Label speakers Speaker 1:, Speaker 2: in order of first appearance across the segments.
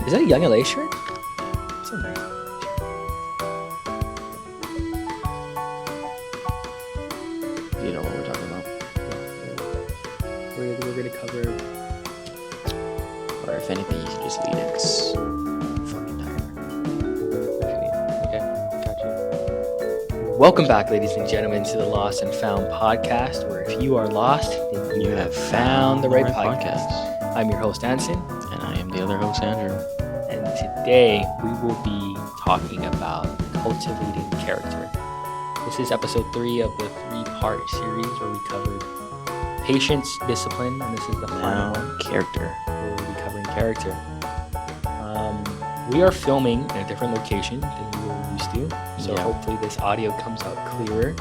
Speaker 1: Is that a Young LA shirt? It's a nice.
Speaker 2: You know what we're talking about.
Speaker 1: We're going to cover.
Speaker 2: Or if anything, you can just lead it. 'Cause I'm fucking tired.
Speaker 1: Okay, gotcha. Welcome back, ladies and gentlemen, to the Lost and Found podcast, where if you are lost, then you have found the right podcast. I'm your host, Anson.
Speaker 2: And I am the other host, Andrew.
Speaker 1: And today we will be talking about cultivating character. This is episode 3 of the 3-part series where we covered patience, discipline, and this is the final one.
Speaker 2: Character.
Speaker 1: Where we'll be covering character. We are filming in a different location than we were used to, so hopefully this audio comes out clearer.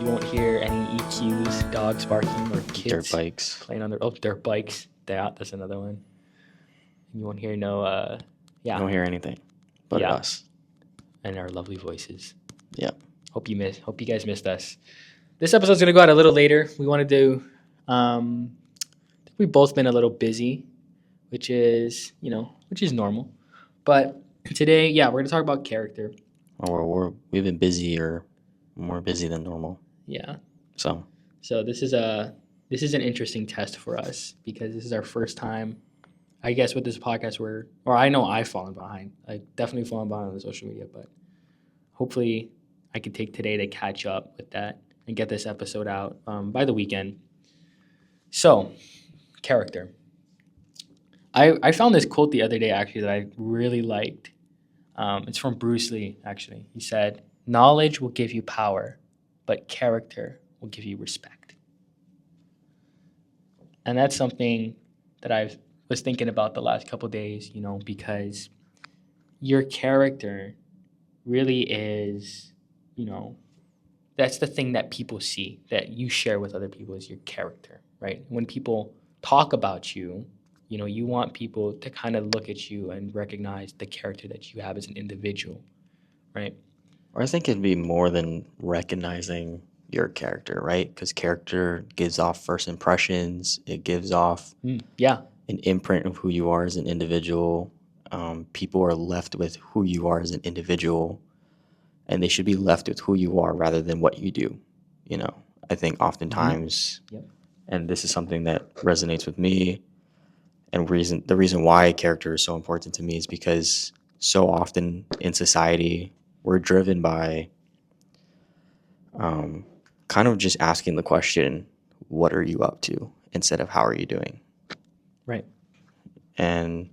Speaker 1: You won't hear any EQs, dogs barking, or kids
Speaker 2: Dirt bikes.
Speaker 1: playing on their dirt bikes. That's another one. You won't hear
Speaker 2: You don't hear anything but us
Speaker 1: and our lovely voices.
Speaker 2: Yep.
Speaker 1: Hope you guys missed us. This episode's gonna go out a little later. We wanted to. We've both been a little busy, which is normal. But today, we're gonna talk about character.
Speaker 2: Or we've been busy or more busy than normal.
Speaker 1: Yeah.
Speaker 2: So
Speaker 1: this is an interesting test for us because this is our first time, I guess, with this podcast I know I've fallen behind. I've definitely fallen behind on the social media, but hopefully I can take today to catch up with that and get this episode out by the weekend. So, character. I found this quote the other day, actually, that I really liked. It's from Bruce Lee, actually. He said, "Knowledge will give you power, but character will give you respect." And that's something that I was thinking about the last couple of days, because your character really is, that's the thing that people see, that you share with other people, is your character, right? When people talk about you, you want people to kind of look at you and recognize the character that you have as an individual, right?
Speaker 2: Or I think it'd be more than recognizing your character, right? Because character gives off first impressions. It gives off an imprint of who you are as an individual. People are left with who you are as an individual, and they should be left with who you are rather than what you do. I think oftentimes, and this is something that resonates with me, and the reason why character is so important to me is because so often in society we're driven by kind of just asking the question, what are you up to, instead of how are you doing?
Speaker 1: Right.
Speaker 2: And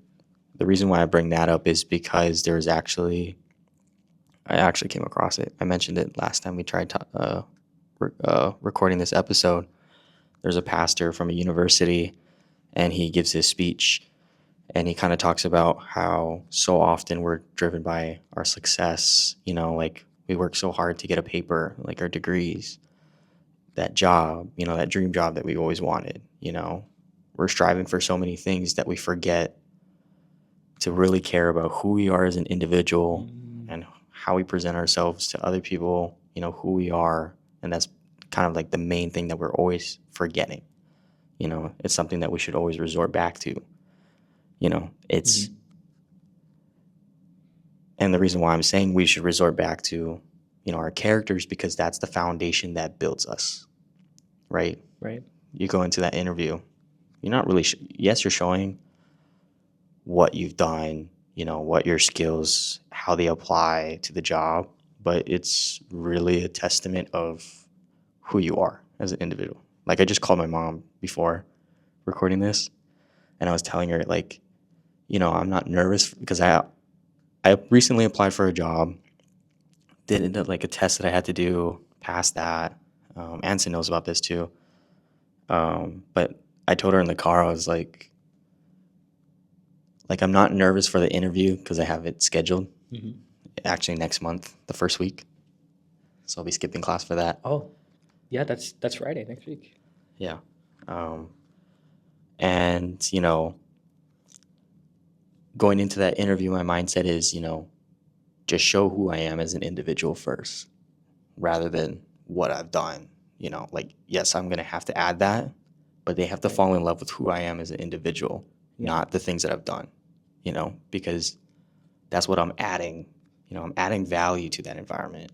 Speaker 2: the reason why I bring that up is because I actually came across it. I mentioned it last time we tried recording this episode. There's a pastor from a university, and he gives his speech, and he kind of talks about how so often we're driven by our success. Like we work so hard to get a paper, like our degrees, that job, that dream job that we always wanted. We're striving for so many things that we forget to really care about who we are as an individual and how we present ourselves to other people, who we are. And that's kind of like the main thing that we're always forgetting. It's something that we should always resort back to. It's, and the reason why I'm saying we should resort back to, our characters, because that's the foundation that builds us, right?
Speaker 1: Right.
Speaker 2: You go into that interview, you're not really, yes, you're showing what you've done, what your skills, how they apply to the job, but it's really a testament of who you are as an individual. Like I just called my mom before recording this, and I was telling her, like, I'm not nervous because I recently applied for a job, did like a test that I had to do, passed that. Anson knows about this too. But I told her in the car, I was like I'm not nervous for the interview because I have it scheduled actually next month, the first week. So I'll be skipping class for that.
Speaker 1: Oh, yeah, that's Friday next week.
Speaker 2: Yeah. And, going into that interview, my mindset is, just show who I am as an individual first rather than what I've done. Like, yes, I'm going to have to add that, but they have to fall in love with who I am as an individual, not the things that I've done. because that's what I'm adding. I'm adding value to that environment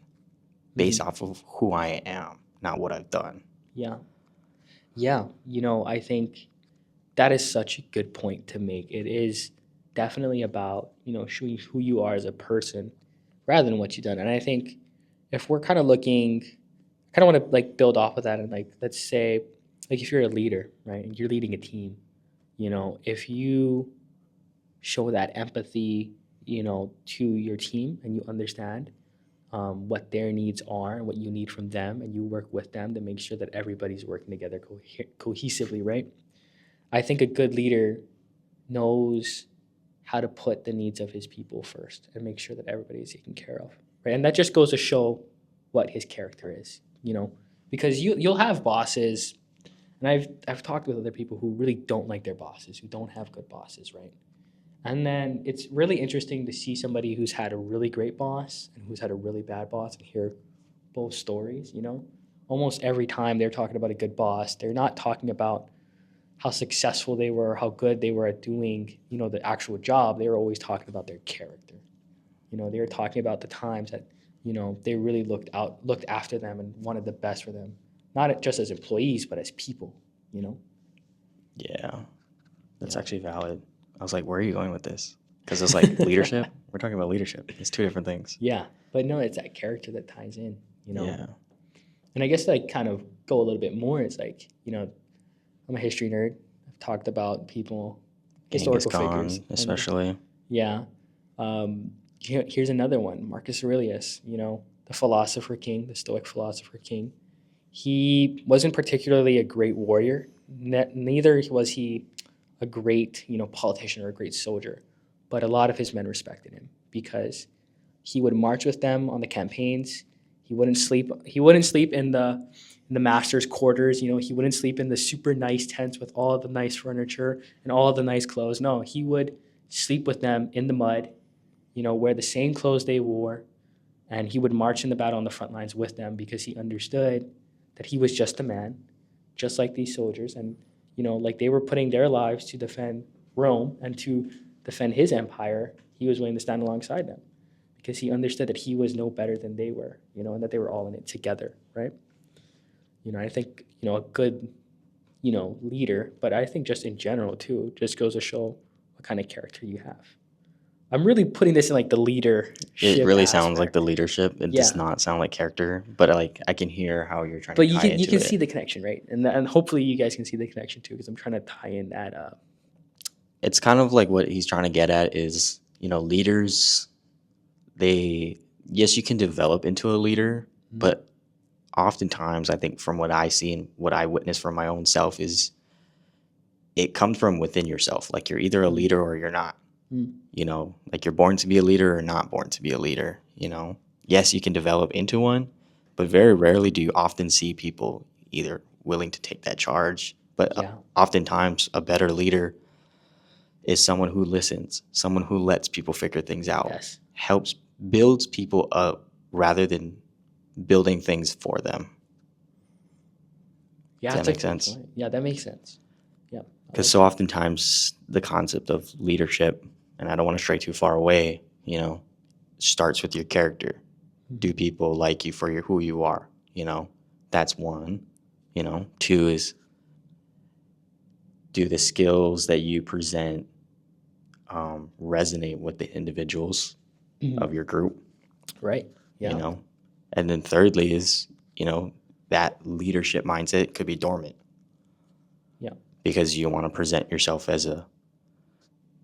Speaker 2: based off of who I am, not what I've done.
Speaker 1: Yeah. Yeah. I think that is such a good point to make. It is definitely about, showing who you are as a person rather than what you've done. And I think if we're kind of looking, I kind of want to like build off of that and like, let's say, like if you're a leader, right, and you're leading a team, if you show that empathy, to your team and you understand what their needs are and what you need from them, and you work with them to make sure that everybody's working together cohesively, right? I think a good leader knows how to put the needs of his people first and make sure that everybody is taken care of, right? And that just goes to show what his character is, because you'll have bosses, and I've talked with other people who really don't like their bosses, who don't have good bosses, right? And then it's really interesting to see somebody who's had a really great boss and who's had a really bad boss and hear both stories, Almost every time they're talking about a good boss, they're not talking about how successful they were, how good they were at doing, the actual job. They were always talking about their character. They were talking about the times that, they really looked after them and wanted the best for them, not just as employees, but as people,
Speaker 2: Yeah, that's
Speaker 1: Yeah.
Speaker 2: actually valid. I was like, where are you going with this? Because it's like leadership. We're talking about leadership. It's two different things.
Speaker 1: Yeah. But no, it's that character that ties in,
Speaker 2: Yeah.
Speaker 1: And I guess like kind of go a little bit more. It's like, I'm a history nerd. I've talked about people,
Speaker 2: Genghis
Speaker 1: historical
Speaker 2: Khan,
Speaker 1: figures.
Speaker 2: especially.
Speaker 1: Yeah. Here's another one, Marcus Aurelius, the philosopher king, the Stoic philosopher king. He wasn't particularly a great warrior. Neither was he a great, politician or a great soldier. But a lot of his men respected him because he would march with them on the campaigns. He wouldn't sleep. He wouldn't sleep in the master's quarters. He wouldn't sleep in the super nice tents with all of the nice furniture and all of the nice clothes. No, he would sleep with them in the mud, wear the same clothes they wore, and he would march in the battle on the front lines with them because he understood that he was just a man, just like these soldiers, and like they were putting their lives to defend Rome and to defend his empire. He was willing to stand alongside them because he understood that he was no better than they were, and that they were all in it together, right? I think a good leader, but I think just in general too, just goes to show what kind of character you have. I'm really putting this in like the leadership.
Speaker 2: It really
Speaker 1: aspect.
Speaker 2: sounds like the leadership. It does not sound like character, but like I can hear how you're trying
Speaker 1: But
Speaker 2: to
Speaker 1: you
Speaker 2: tie
Speaker 1: can
Speaker 2: into it.
Speaker 1: see the connection, right? And hopefully you guys can see the connection too, because I'm trying to tie in that.
Speaker 2: It's kind of like what he's trying to get at is, leaders, yes, you can develop into a leader, but oftentimes I think from what I see and what I witness from my own self is it comes from within yourself. Like you're either a leader or you're not. Like you're born to be a leader or not born to be a leader. Yes, you can develop into one, but very rarely do you often see people either willing to take that charge. But oftentimes a better leader is someone who listens, someone who lets people figure things out, builds people up rather than building things for them.
Speaker 1: Yeah,
Speaker 2: does that make sense?
Speaker 1: Point. Yeah, that makes sense. Yeah.
Speaker 2: Because so oftentimes the concept of leadership, and I don't want to stray too far away, starts with your character. Do people like you for who you are? That's one. Two is, do the skills that you present resonate with the individuals of your group?
Speaker 1: Right. Yeah.
Speaker 2: And then thirdly is, that leadership mindset could be dormant.
Speaker 1: Yeah.
Speaker 2: Because you want to present yourself as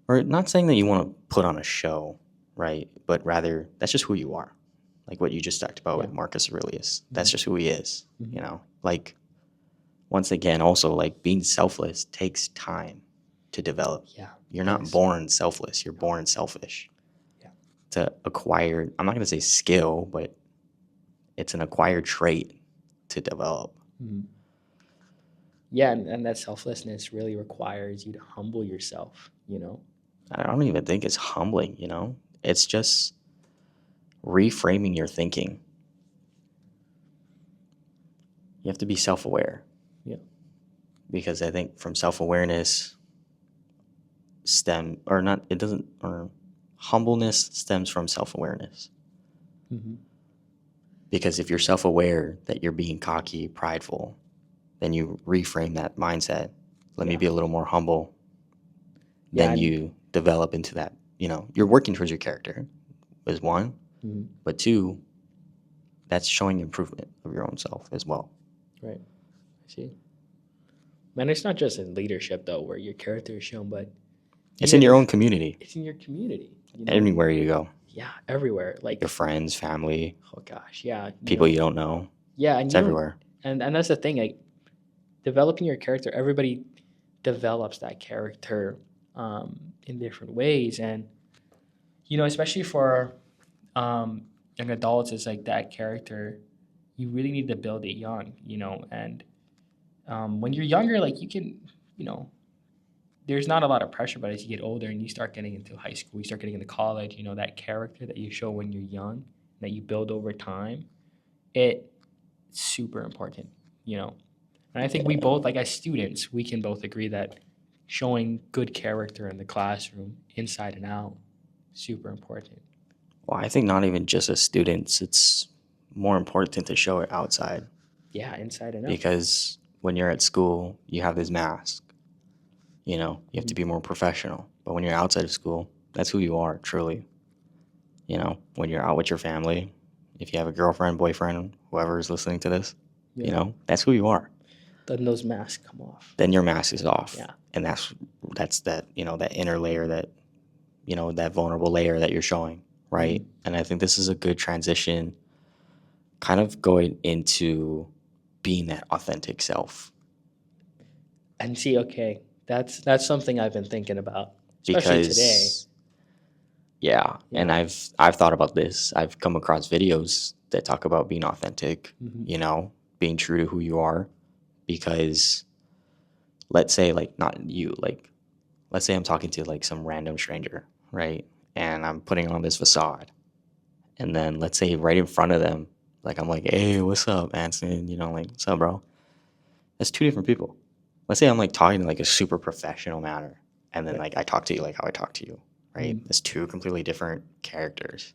Speaker 2: or not saying that you want to put on a show, right? But rather, that's just who you are. Like what you just talked about with Marcus Aurelius. That's just who he is, Like, once again, also, like, being selfless takes time to develop.
Speaker 1: Yeah.
Speaker 2: You're not born selfless. You're born selfish.
Speaker 1: Yeah.
Speaker 2: To acquire, I'm not going to say skill, but it's an acquired trait to develop.
Speaker 1: Yeah, and that selflessness really requires you to humble yourself,
Speaker 2: I don't even think it's humbling, It's just reframing your thinking. You have to be self-aware.
Speaker 1: Yeah.
Speaker 2: Because I think from self-awareness, stem or not it doesn't or humbleness stems from self-awareness.
Speaker 1: Mm-hmm.
Speaker 2: Because if you're self-aware that you're being cocky, prideful, then you reframe that mindset. Let me
Speaker 1: Yeah.
Speaker 2: be a little more humble.
Speaker 1: Yeah,
Speaker 2: Then
Speaker 1: and-
Speaker 2: you develop into that, you're working towards your character is one,
Speaker 1: Mhm.
Speaker 2: but two, that's showing improvement of your own self as well.
Speaker 1: Right. I see. Man, it's not just in leadership though, where your character is shown, but
Speaker 2: It's in
Speaker 1: even
Speaker 2: your own community,
Speaker 1: it's in your community.
Speaker 2: anywhere you go,
Speaker 1: Yeah, everywhere. Like,
Speaker 2: your friends, family,
Speaker 1: oh gosh, yeah,
Speaker 2: people you don't know.
Speaker 1: yeah, and
Speaker 2: It's
Speaker 1: you don't,
Speaker 2: everywhere.
Speaker 1: and that's the thing. Like, developing your character, everybody develops that character in different ways, and especially for young adults, it's like that character. You really need to build it young, and when you're younger, like you can, you know, there's not a lot of pressure, but as you get older and you start getting into high school, you start getting into college, that character that you show when you're young, that you build over time, it's super important, And I think we both, like as students, we can both agree that showing good character in the classroom, inside and out, super important.
Speaker 2: Well, I think not even just as students, it's more important to show it outside.
Speaker 1: Yeah, inside and out.
Speaker 2: Because when you're at school, you have this mask. You have to be more professional. But when you're outside of school, that's who you are, truly. When you're out with your family, if you have a girlfriend, boyfriend, whoever is listening to this,
Speaker 1: Yeah.
Speaker 2: that's who you are.
Speaker 1: Then those masks come off.
Speaker 2: Then your mask is off.
Speaker 1: Yeah.
Speaker 2: And that's that, that inner layer that, that vulnerable layer that you're showing, right?
Speaker 1: Mhm.
Speaker 2: And I think this is a good transition kind of going into being that authentic self.
Speaker 1: And see, okay, that's something I've been thinking about, especially today.
Speaker 2: Yeah, and I've thought about this. I've come across videos that talk about being authentic,
Speaker 1: Mhm.
Speaker 2: Being true to who you are. Because let's say, like, not you, like, let's say I'm talking to like some random stranger, right? And I'm putting on this facade. And then let's say right in front of them, like I'm like, hey, what's up, Anson? Like, what's up, bro? That's two different people. Let's say I'm like talking in like a super professional manner. And then
Speaker 1: Right.
Speaker 2: like I talk to you like how I talk to you, right?
Speaker 1: Mhm.
Speaker 2: It's two completely different characters,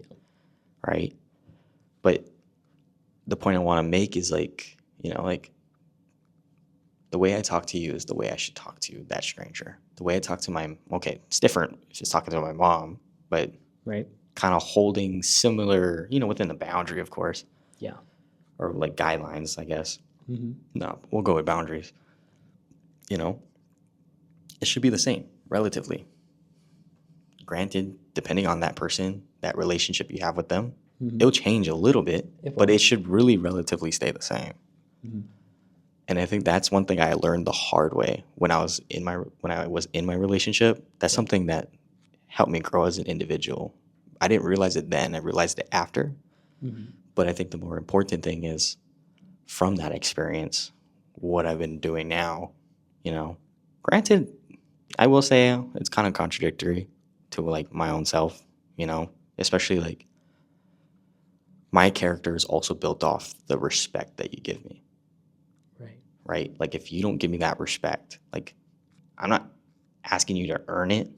Speaker 2: right? But the point I want to make is like, like the way I talk to you is the way I should talk to that stranger. The way I talk to it's different if she's talking to my mom, but
Speaker 1: Right.
Speaker 2: kind of holding similar, within the boundary, of course.
Speaker 1: Yeah.
Speaker 2: Or like guidelines, I guess.
Speaker 1: Mhm.
Speaker 2: No, we'll go with boundaries. It should be the same, relatively. Granted, depending on that person, that relationship you have with them,
Speaker 1: Mhm.
Speaker 2: it'll change a little bit,
Speaker 1: It
Speaker 2: but
Speaker 1: will.
Speaker 2: it should really relatively stay the same.
Speaker 1: Mhm.
Speaker 2: And I think that's one thing I learned the hard way when I was in my relationship. That's something that helped me grow as an individual. I didn't realize it then. I realized it after.
Speaker 1: Mhm.
Speaker 2: But I think the more important thing is from that experience, what I've been doing now, Granted, I will say it's kind of contradictory to like my own self, especially like my character is also built off the respect that you give me. Right? Like if you don't give me that respect, like I'm not asking you to earn it,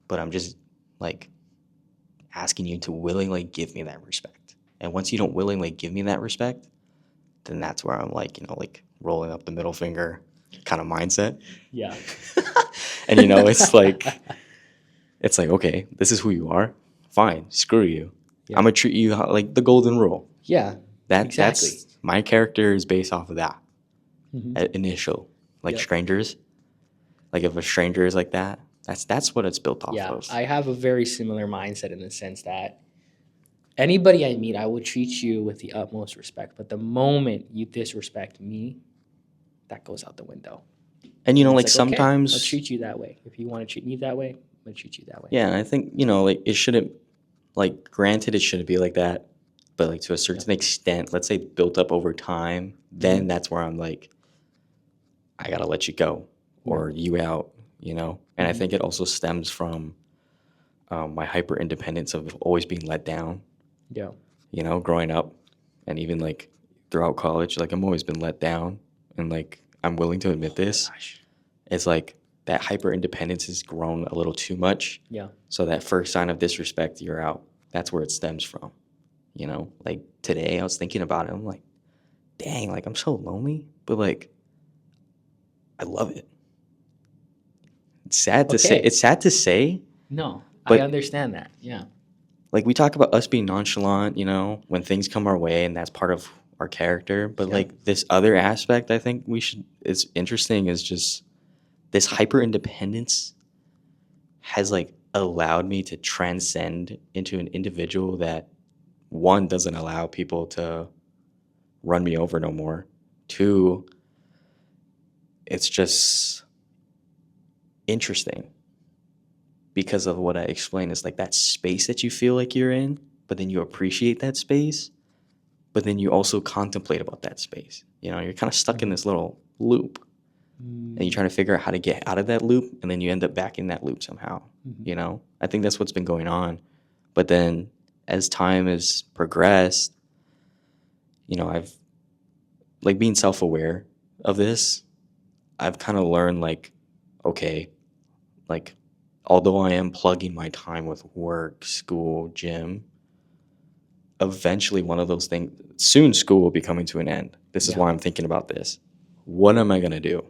Speaker 2: but I'm just like asking you to willingly give me that respect. And once you don't willingly give me that respect, then that's where I'm like, like rolling up the middle finger kind of mindset.
Speaker 1: Yeah.
Speaker 2: And it's like, okay, this is who you are. Fine, screw you.
Speaker 1: Yeah.
Speaker 2: I'm gonna treat you like the golden rule.
Speaker 1: Yeah. Exactly.
Speaker 2: That's my character is based off of that.
Speaker 1: Mhm.
Speaker 2: Initial, like
Speaker 1: Yep.
Speaker 2: strangers. Like if a stranger is like that, that's what it's built off
Speaker 1: Yeah,
Speaker 2: of.
Speaker 1: I have a very similar mindset in the sense that anybody I meet, I will treat you with the utmost respect. But the moment you disrespect me, that goes out the window.
Speaker 2: And
Speaker 1: And
Speaker 2: like
Speaker 1: it's okay,
Speaker 2: sometimes
Speaker 1: I'll treat you that way. If you want to treat me that way, I'm gonna treat you that way.
Speaker 2: Yeah, and I think like it shouldn't, like, granted it shouldn't be like that, but like to a certain extent, let's say built up over time, then that's where I'm like, I gotta let you go or you out, And I think it also stems from my hyper independence of always being let down.
Speaker 1: Yeah.
Speaker 2: Growing up, and even like throughout college, like I'm always been let down, and like I'm willing to admit this.
Speaker 1: Gosh.
Speaker 2: It's like that hyper independence has grown a little too much.
Speaker 1: Yeah.
Speaker 2: So that first sign of disrespect, you're out. That's where it stems from. You know, like today I was thinking about it. I'm like, dang, like I'm so lonely, but like I love it. It's sad to say.
Speaker 1: Okay.
Speaker 2: It's sad to say,
Speaker 1: No, I
Speaker 2: but
Speaker 1: understand that. Yeah.
Speaker 2: like we talk about us being nonchalant, you know, when things come our way, and that's part of our character. But
Speaker 1: Yeah.
Speaker 2: like this other aspect, I think it's interesting is just this hyper independence has like allowed me to transcend into an individual that one doesn't allow people to run me over no more. Two, it's just interesting because of what I explained. It's like that space that you feel like you're in, but then you appreciate that space, but then you also contemplate about that space. You know, you're kind of stuck in this little loop, and you're trying to figure out how to get out of that loop, and then you end up back in that loop somehow. You know, I think that's what's been going on. But then as time has progressed, you know, I've like being self-aware of this, I've kind of learned like, okay, like although I am plugging my time with work, school, gym, eventually one of those things, soon school will be coming to an end. This is
Speaker 1: Yeah.
Speaker 2: why I'm thinking about this. What am I going to do?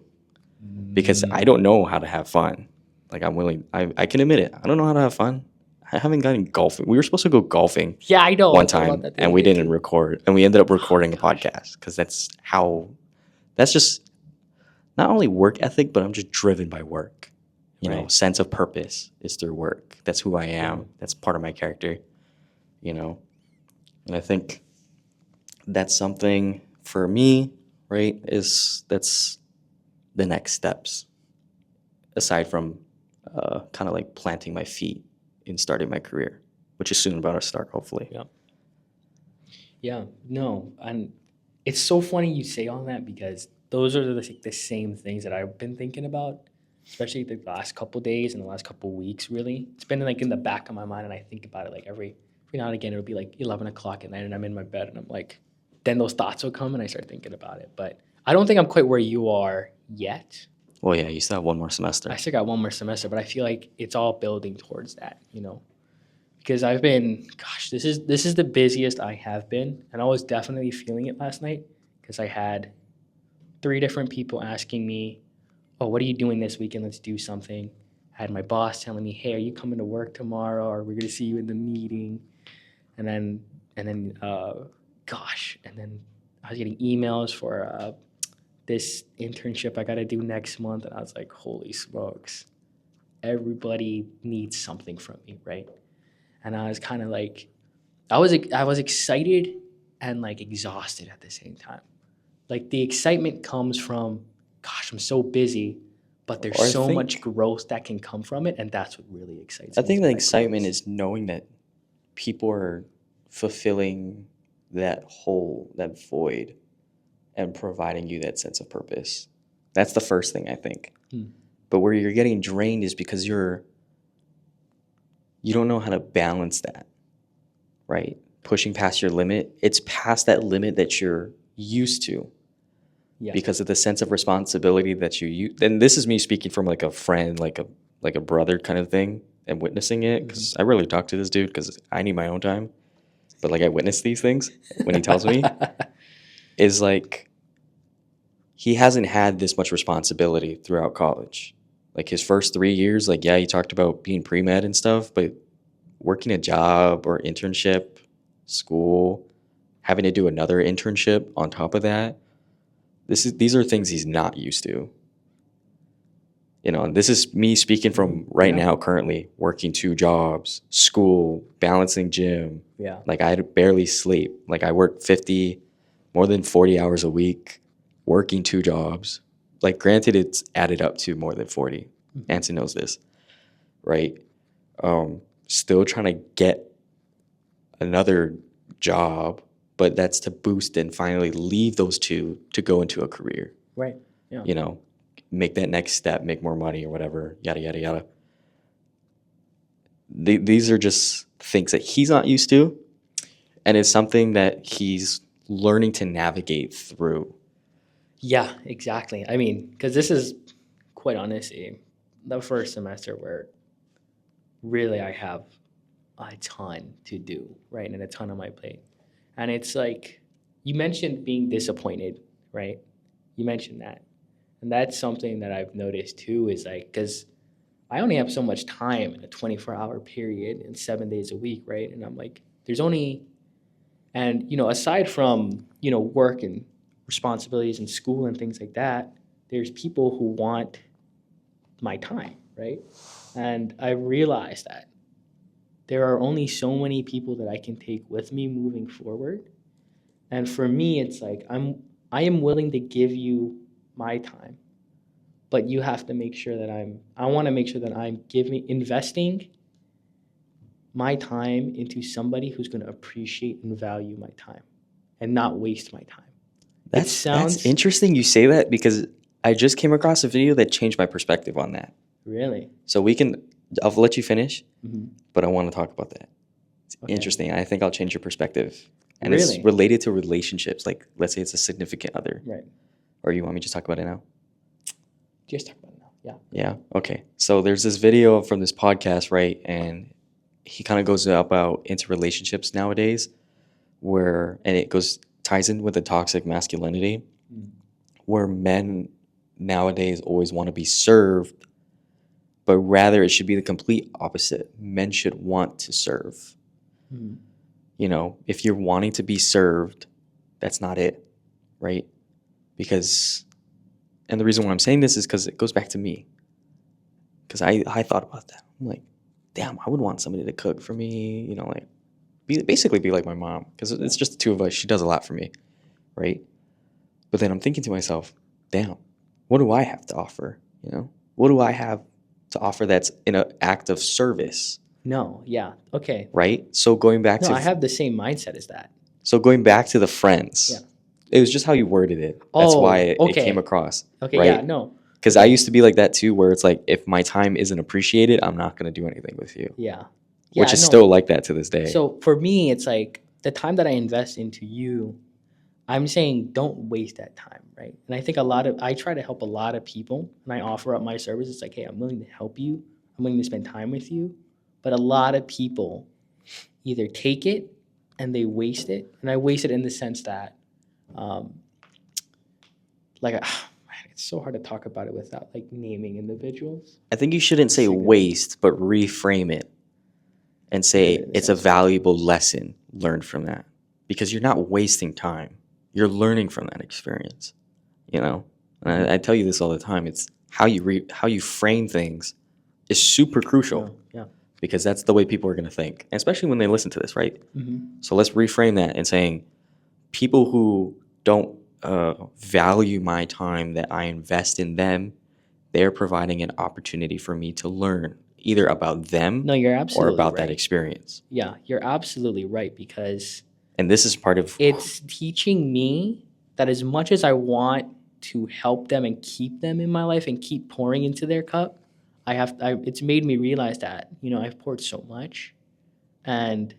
Speaker 2: Because I don't know how to have fun. Like I can admit it. I don't know how to have fun. I haven't gotten golfing. We were supposed to go golfing
Speaker 1: Yeah, I know. I
Speaker 2: one
Speaker 1: thought about
Speaker 2: time
Speaker 1: that the
Speaker 2: and
Speaker 1: other
Speaker 2: we
Speaker 1: day,
Speaker 2: didn't
Speaker 1: too.
Speaker 2: record, and we ended up recording a
Speaker 1: gosh.
Speaker 2: podcast because that's just not only work ethic, but I'm just driven by work. You know,
Speaker 1: Right.
Speaker 2: sense of purpose is through work. That's who I am.
Speaker 1: Yeah.
Speaker 2: That's part of my character, you know. And I think that's something for me, right? That's the next steps aside from kind of like planting my feet in starting my career, which is soon about to start, hopefully.
Speaker 1: Yeah. Yeah. No, and it's so funny you say all that because those are the same things that I've been thinking about, especially the last couple days and the last couple weeks. Really, it's been like in the back of my mind, and I think about it like every now and again. It'll be like 11 o'clock at night, and I'm in my bed, and I'm like, then those thoughts will come, and I start thinking about it. But I don't think I'm quite where you are yet.
Speaker 2: Well, yeah, you still have one more semester.
Speaker 1: I still got one more semester, but I feel like it's all building towards that, because I've been, gosh, this is the busiest I have been, and I was definitely feeling it last night because I had 3 different people asking me, "Oh, what are you doing this weekend? Let's do something." I had my boss telling me, "Hey, are you coming to work tomorrow? Or we're gonna see you in the meeting?" And then, gosh, and then I was getting emails for this internship I got to do next month, and I was like, "Holy smokes! Everybody needs something from me, right?" And I was kind of like, I was excited and like exhausted at the same time. Like the excitement comes from, gosh, I'm so busy, but there's
Speaker 2: Or I
Speaker 1: so much
Speaker 2: think
Speaker 1: growth that can come from it, and that's what really excites
Speaker 2: I
Speaker 1: me.
Speaker 2: think
Speaker 1: is
Speaker 2: the
Speaker 1: when that
Speaker 2: excitement
Speaker 1: grows.
Speaker 2: is knowing that people are fulfilling that hole, that void, and providing you that sense of purpose. That's the first thing I think.
Speaker 1: Hmm.
Speaker 2: But where you're getting drained is because you don't know how to balance that, right? Pushing past your limit. It's past that limit that you're used to
Speaker 1: Yeah.
Speaker 2: because of the sense of responsibility that you use. And this is me speaking from like a friend, like a brother kind of thing, and witnessing it because I rarely talk to this dude because I need my own time. But like I witness these things when he tells me, is like he hasn't had this much responsibility throughout college. Like his first 3 years, like yeah, he talked about being pre-med and stuff, but working a job or internship, school, having to do another internship on top of that, these are things he's not used to. You know, and this is me speaking from right now, currently working 2 jobs, school, balancing gym.
Speaker 1: Yeah.
Speaker 2: Like I barely sleep. Like I work more than 40 hours a week, working 2 jobs. Like granted, it's added up to more than 40. Anson knows this, right? Still trying to get another job, but that's to boost and finally leave those two to go into a career.
Speaker 1: Right. Yeah.
Speaker 2: You know, make that next step, make more money or whatever, yada, yada, yada. These are just things that he's not used to, and it's something that he's learning to navigate through.
Speaker 1: Yeah, exactly. I mean, because this is quite honestly the first semester where really I have a ton to do, right? And a ton on my plate. And it's like, you mentioned being disappointed, right? You mentioned that. And that's something that I've noticed too is like, because I only have so much time in a 24-hour period and 7 days a week, right? And I'm like, there's only, and, aside from, work and responsibilities in school and things like that, there's people who want my time, right? And I realized that there are only so many people that I can take with me moving forward. And for me, it's like I am willing to give you my time, but you have to make sure that I want to make sure that I'm investing my time into somebody who's going to appreciate and value my time and not waste my time.
Speaker 2: That's interesting you say that, because I just came across a video that changed my perspective on that.
Speaker 1: Really?
Speaker 2: So I'll let you finish,
Speaker 1: Mhm.
Speaker 2: but I want to talk about that. It's
Speaker 1: Okay.
Speaker 2: interesting. I think I'll change your perspective. And
Speaker 1: Really?
Speaker 2: it's related to relationships. Like, let's say it's a significant other.
Speaker 1: Right.
Speaker 2: Or you want me to just talk about it now?
Speaker 1: Just talk about it now. Yeah.
Speaker 2: Yeah. Okay. So there's this video from this podcast, right? And he kind of goes about into relationships nowadays, and it ties in with the toxic masculinity,
Speaker 1: Mm.
Speaker 2: where men nowadays always want to be served, but rather it should be the complete opposite. Men should want to serve.
Speaker 1: Mm.
Speaker 2: If you're wanting to be served, that's not it, right? And the reason why I'm saying this is because it goes back to me. Because I thought about that. I'm like, damn, I would want somebody to cook for me, like basically be like my mom, because it's just the two of us. She does a lot for me, right? But then I'm thinking to myself, damn, what do I have to offer? What do I have to offer that's in an act of service?
Speaker 1: No. Yeah. Okay.
Speaker 2: Right? So going back
Speaker 1: No,
Speaker 2: to
Speaker 1: I have the same mindset as that.
Speaker 2: the friends,
Speaker 1: Yeah.
Speaker 2: it was just how you worded it. That's why it
Speaker 1: okay.
Speaker 2: came across.
Speaker 1: Okay.
Speaker 2: Right?
Speaker 1: Yeah. No.
Speaker 2: Because I used to be like that too, where it's like, if my time isn't appreciated, I'm not going to do anything with you.
Speaker 1: Yeah.
Speaker 2: Which is
Speaker 1: no.
Speaker 2: still like that to this day.
Speaker 1: So for me, it's like the time that I invest into you, I'm saying don't waste that time, right? And I think I try to help a lot of people, and I offer up my service. It's like, hey, I'm willing to help you. I'm willing to spend time with you. But a lot of people either take it and they waste it. And I waste it in the sense that, man, it's so hard to talk about it without like naming individuals.
Speaker 2: I think you shouldn't say waste, but reframe it and say it's a valuable lesson learned from that, because you're not wasting time. You're learning from that experience, And I tell you this all the time. It's how you frame things is super crucial,
Speaker 1: Yeah.
Speaker 2: because that's the way people are going to think, especially when they listen to this, right?
Speaker 1: Mm-hmm.
Speaker 2: So let's reframe that and saying, people who don't value my time that I invest in them, they're providing an opportunity for me to learn either about them
Speaker 1: No, you're
Speaker 2: or
Speaker 1: absolutely
Speaker 2: about
Speaker 1: right.
Speaker 2: that experience.
Speaker 1: Yeah, you're absolutely right, because
Speaker 2: And this is part of
Speaker 1: it's teaching me that as much as I want to help them and keep them in my life and keep pouring into their cup, it's made me realize that, I've poured so much and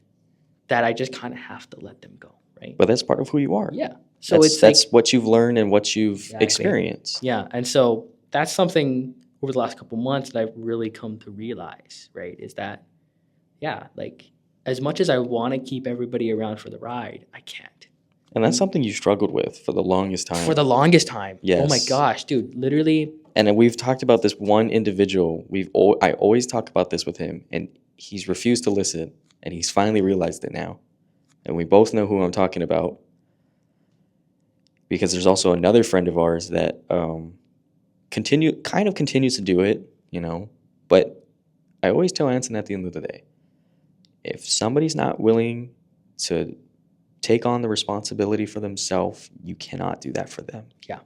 Speaker 1: that I just kind of have to let them go, right?
Speaker 2: But that's part of who you are.
Speaker 1: Yeah. So
Speaker 2: that's what you've learned and what you've
Speaker 1: Exactly.
Speaker 2: experienced.
Speaker 1: Yeah. And so that's something over the last couple months that I've really come to realize, right? Is that, yeah, like as much as I want to keep everybody around for the ride, I can't.
Speaker 2: And that's something you struggled with for the longest time.
Speaker 1: For the longest time.
Speaker 2: Yes.
Speaker 1: Oh my gosh, dude, literally.
Speaker 2: And then we've talked about this one individual. I always talk about this with him, and he's refused to listen, and he's finally realized it now. And we both know who I'm talking about, because there's also another friend of ours that continues to do it, But I always tell Anson at the end of the day, if somebody's not willing to take on the responsibility for themselves, you cannot do that for them.
Speaker 1: Yeah.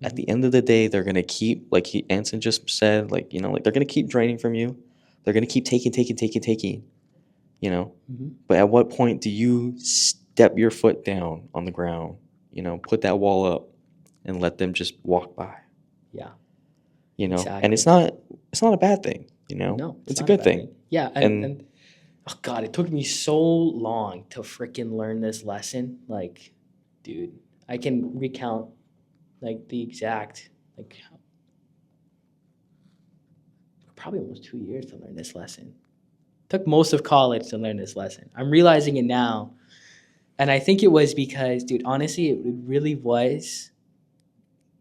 Speaker 2: At the end of the day, they're gonna keep, like Anson just said, they're gonna keep draining from you. They're gonna keep taking,
Speaker 1: Mm-hmm.
Speaker 2: But at what point do you step your foot down on the ground, put that wall up and let them just walk by?
Speaker 1: Yeah.
Speaker 2: Exactly. And it's not a bad thing,
Speaker 1: No,
Speaker 2: it's a good thing.
Speaker 1: Yeah. And oh God, it took me so long to freaking learn this lesson. Like, dude, I can recount like the exact, like probably almost 2 years to learn this lesson. Took most of college to learn this lesson. I'm realizing it now. And I think it was because, dude, honestly, it really was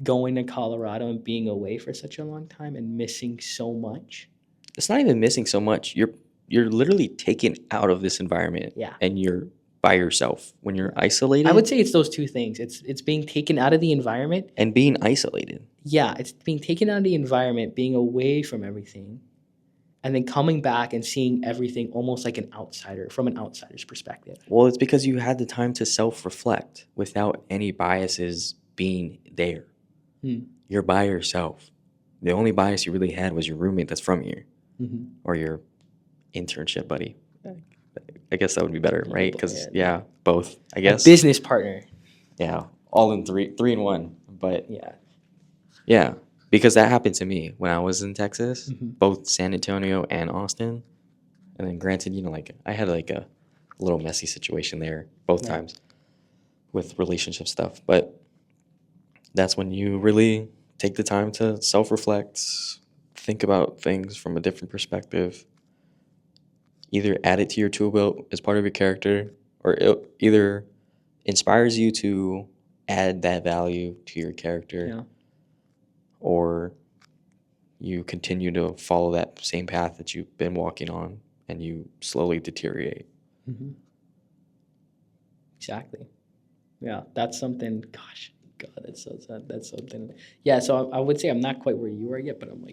Speaker 1: going to Colorado and being away for such a long time and missing so much.
Speaker 2: It's not even missing so much. You're literally taken out of this environment.
Speaker 1: Yeah.
Speaker 2: And you're by yourself. When you're isolated.
Speaker 1: I would say it's those two things. It's being taken out of the environment.
Speaker 2: And being isolated.
Speaker 1: Yeah, it's being taken out of the environment, being away from everything, and then coming back and seeing everything almost like an outsider, from an outsider's perspective.
Speaker 2: Well, it's because you had the time to self-reflect without any biases being there. You're by yourself. The only bias you really had was your roommate that's from here. Or your internship buddy. I guess that would be better, right? Because, both, I guess.
Speaker 1: A business partner.
Speaker 2: Yeah, all in three in one. But,
Speaker 1: yeah,
Speaker 2: because that happened to me when I was in Texas, both San Antonio and Austin. And then granted, I had a little messy situation there both times with relationship stuff. But that's when you really take the time to self-reflect, think about things from a different perspective, either add it to your tool belt as part of your character, or it either inspires you to add that value to your character, or you continue to follow that same path that you've been walking on and you slowly deteriorate.
Speaker 1: Exactly. Yeah, that's something, gosh, God, that's so sad. That's something. Yeah, so I would say I'm not quite where you are yet, but I'm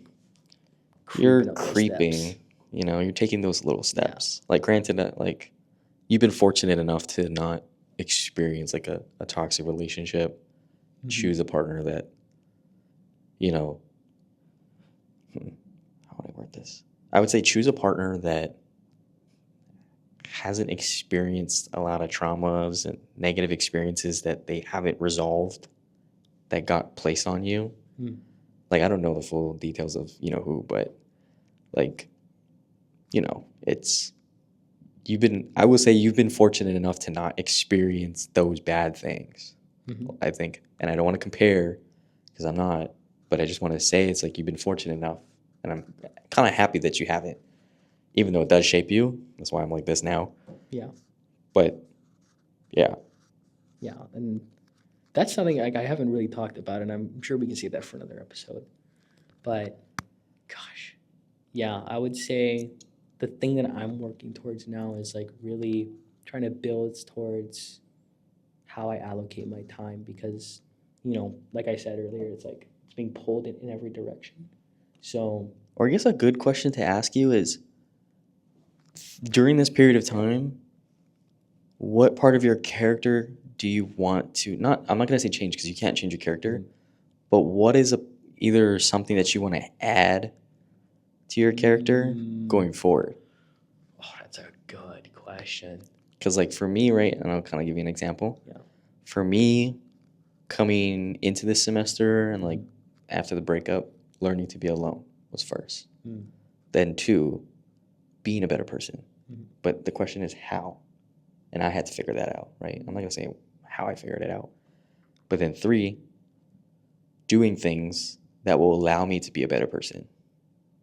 Speaker 2: You're
Speaker 1: up those
Speaker 2: creeping,
Speaker 1: steps.
Speaker 2: You're taking those little steps. Granted that, you've been fortunate enough to not experience, a toxic relationship, choose a partner that, how would I word this? I would say choose a partner that hasn't experienced a lot of traumas and negative experiences that they haven't resolved that got placed on you. I don't know the full details of who, but it's I will say you've been fortunate enough to not experience those bad things. I think, and I don't want to compare because I'm not, but I just want to say it's you've been fortunate enough, and I'm kind of happy that you haven't, even though it does shape you. That's why I'm like this now.
Speaker 1: Yeah.
Speaker 2: But yeah,
Speaker 1: and that's something I haven't really talked about, and I'm sure we can see that for another episode. But gosh, yeah, I would say the thing that I'm working towards now is really trying to build towards how I allocate my time, because like I said earlier, it's being pulled in every direction. So,
Speaker 2: or I guess a good question to ask you is, during this period of time, what part of your character do you want to I'm not going to say change because you can't change your character, but what is either something that you want to add to your character going forward?
Speaker 1: Oh, that's a good question.
Speaker 2: Because for me, right, and I'll kind of give you an example.
Speaker 1: Yeah.
Speaker 2: For me, coming into this semester and after the breakup, learning to be alone was first. Then 2, being a better person. But the question is how, and I had to figure that out, right? I'm not gonna say how I figured it out, but then 3, doing things that will allow me to be a better person.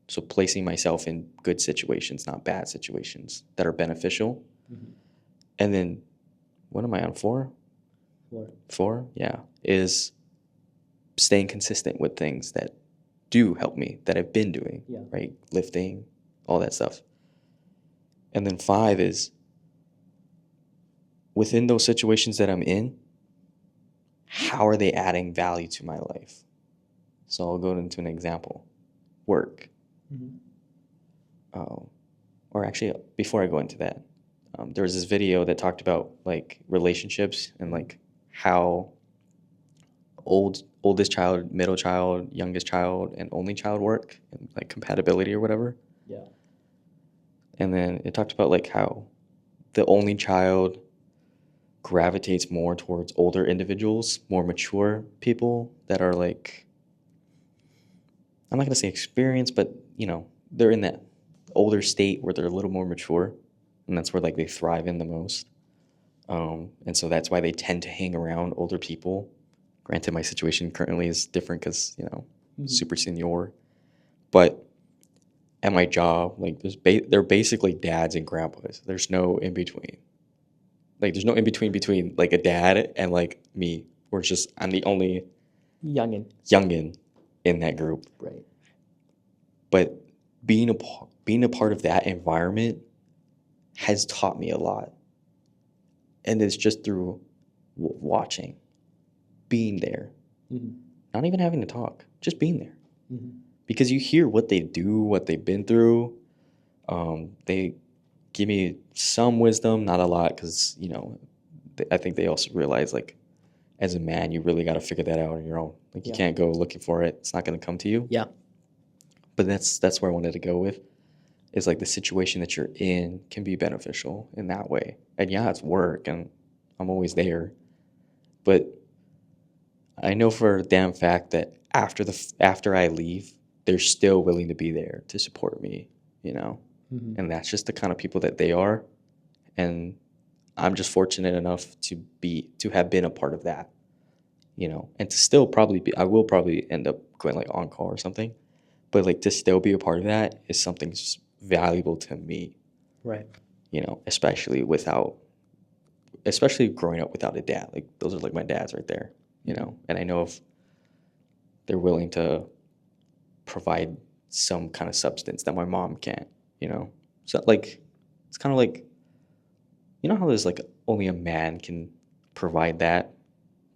Speaker 2: So placing myself in good situations, not bad situations, that are beneficial. And then, what am I on, 4? 4, yeah, is staying consistent with things that do help me, that I've been doing, right? Lifting, all that stuff. And then 5 is, within those situations that I'm in, how are they adding value to my life? So I'll go into an example. Work. Or actually, before I go into that, there was this video that talked about relationships and how oldest child, middle child, youngest child, and only child work, and compatibility or whatever.
Speaker 1: Yeah.
Speaker 2: And then it talked about how the only child gravitates more towards older individuals, more mature people that are I'm not gonna say experienced, but they're in that older state where they're a little more mature, and that's where they thrive in the most. And so that's why they tend to hang around older people. Granted, my situation currently is different because super senior, but at my job, like they're basically dads and grandpas. There's no in between. Like there's no in between like a dad and like me. We're just I'm the only youngin in that group.
Speaker 1: Right.
Speaker 2: But being a part of that environment has taught me a lot. And it's just through watching, being there, not even having to talk, just being there. Because you hear what they do, what they've been through. They give me some wisdom, not a lot, because, I think they also realize, like, as a man, you really got to figure that out on your own. Like, you can't go looking for it. It's not going to come to you.
Speaker 1: Yeah.
Speaker 2: But that's where I wanted to go with, is, like, the situation that you're in can be beneficial in that way. And, yeah, it's work, and I'm always there. But I know for a damn fact that after I leave, they're still willing to be there to support me, And that's just the kind of people that they are. And I'm just fortunate enough to have been a part of that, and to still I will probably end up going like on call or something, but like to still be a part of that is something just valuable to me.
Speaker 1: Right.
Speaker 2: Especially growing up without a dad. Like those are like my dads right there, and I know if they're willing to provide some kind of substance that my mom can't, So like, it's kind of like, how there's like only a man can provide that